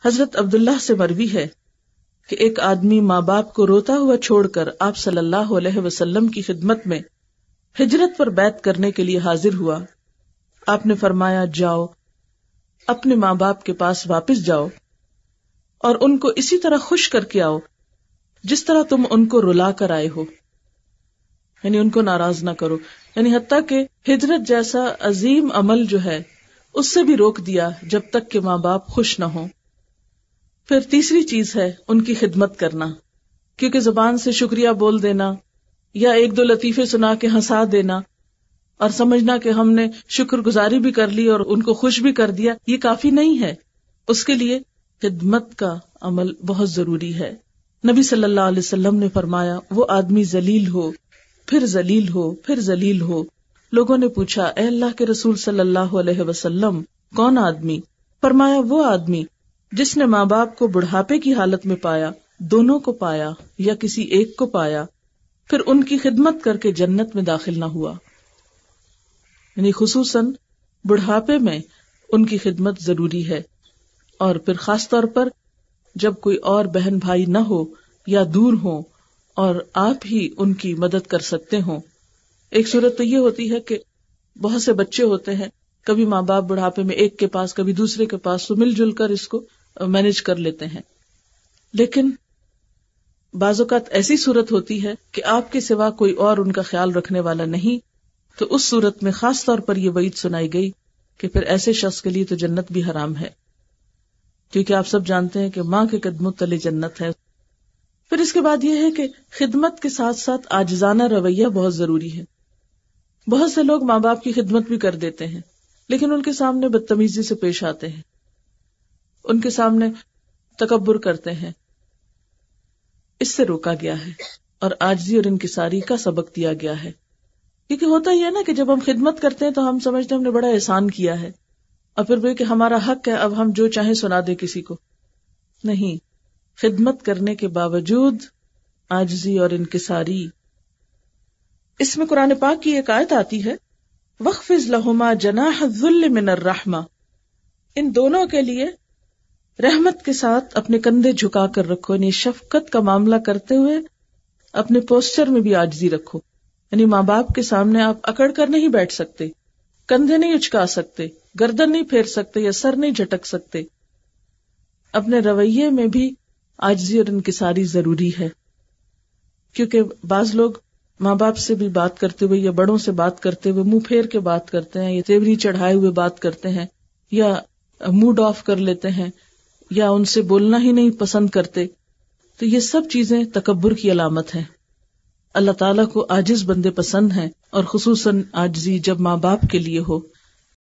حضرت عبداللہ سے مروی ہے کہ ایک آدمی ماں باپ کو روتا ہوا چھوڑ کر آپ صلی اللہ علیہ وسلم کی خدمت میں ہجرت پر بیعت کرنے کے لیے حاضر ہوا. آپ نے فرمایا جاؤ اپنے ماں باپ کے پاس واپس جاؤ اور ان کو اسی طرح خوش کر کے آؤ جس طرح تم ان کو رلا کر آئے ہو، یعنی ان کو ناراض نہ کرو. یعنی حتیٰ کہ ہجرت جیسا عظیم عمل جو ہے اس سے بھی روک دیا جب تک کہ ماں باپ خوش نہ ہوں. پھر تیسری چیز ہے ان کی خدمت کرنا، کیونکہ زبان سے شکریہ بول دینا یا ایک دو لطیفے سنا کے ہنسا دینا اور سمجھنا کہ ہم نے شکر گزاری بھی کر لی اور ان کو خوش بھی کر دیا، یہ کافی نہیں ہے. اس کے لیے خدمت کا عمل بہت ضروری ہے. نبی صلی اللہ علیہ وسلم نے فرمایا وہ آدمی ذلیل ہو پھر ذلیل ہو پھر ذلیل ہو. لوگوں نے پوچھا اے اللہ کے رسول صلی اللہ علیہ وسلم کون آدمی؟ فرمایا وہ آدمی جس نے ماں باپ کو بڑھاپے کی حالت میں پایا، دونوں کو پایا یا کسی ایک کو پایا، پھر ان کی خدمت کر کے جنت میں داخل نہ ہوا. یعنی خصوصاً بڑھاپے میں ان کی خدمت ضروری ہے، اور پھر خاص طور پر جب کوئی اور بہن بھائی نہ ہو یا دور ہوں اور آپ ہی ان کی مدد کر سکتے ہوں. ایک صورت تو یہ ہوتی ہے کہ بہت سے بچے ہوتے ہیں، کبھی ماں باپ بڑھاپے میں ایک کے پاس کبھی دوسرے کے پاس، تو مل جل کر اس کو مینج کر لیتے ہیں. لیکن بعض اوقات ایسی صورت ہوتی ہے کہ آپ کے سوا کوئی اور ان کا خیال رکھنے والا نہیں، تو اس صورت میں خاص طور پر یہ وعید سنائی گئی کہ پھر ایسے شخص کے لیے تو جنت بھی حرام ہے، کیونکہ آپ سب جانتے ہیں کہ ماں کے قدموں تلے جنت ہے. پھر اس کے بعد یہ ہے کہ خدمت کے ساتھ ساتھ عاجزانہ رویہ بہت ضروری ہے. بہت سے لوگ ماں باپ کی خدمت بھی کر دیتے ہیں لیکن ان کے سامنے بدتمیزی سے پیش آتے ہیں، ان کے سامنے تکبر کرتے ہیں. اس سے روکا گیا ہے اور عاجزی اور انکساری کا سبق دیا گیا ہے. کیونکہ ہوتا ہی ہے نا کہ جب ہم خدمت کرتے ہیں تو ہم سمجھتے ہیں ہم نے بڑا احسان کیا ہے، اور پھر وہ کہ ہمارا حق ہے اب ہم جو چاہیں سنا دیں کسی کو. نہیں، خدمت کرنے کے باوجود عاجزی اور انکساری. اس میں قرآن پاک کی ایک آیت آتی ہے وَاخْفِضْ لَهُمَا جَنَاحَ الذُّلِّ مِنَ الرَّحْمَةِ، ان دونوں کے لیے رحمت کے ساتھ اپنے کندھے جھکا کر رکھو، یعنی شفقت کا معاملہ کرتے ہوئے اپنے پوسچر میں بھی عاجزی رکھو. یعنی ماں باپ کے سامنے آپ اکڑ کر نہیں بیٹھ سکتے، کندھے نہیں اچکا سکتے، گردن نہیں پھیر سکتے یا سر نہیں جھٹک سکتے. اپنے رویے میں بھی عاجزی اور انکساری ضروری ہے، کیونکہ بعض لوگ ماں باپ سے بھی بات کرتے ہوئے یا بڑوں سے بات کرتے ہوئے منہ پھیر کے بات کرتے ہیں، یا تیوری چڑھائے ہوئے بات کرتے ہیں، یا موڈ آف کر لیتے ہیں، یا ان سے بولنا ہی نہیں پسند کرتے. تو یہ سب چیزیں تکبر کی علامت ہیں. اللہ تعالیٰ کو عاجز بندے پسند ہیں، اور خصوصاً عاجزی جب ماں باپ کے لیے ہو.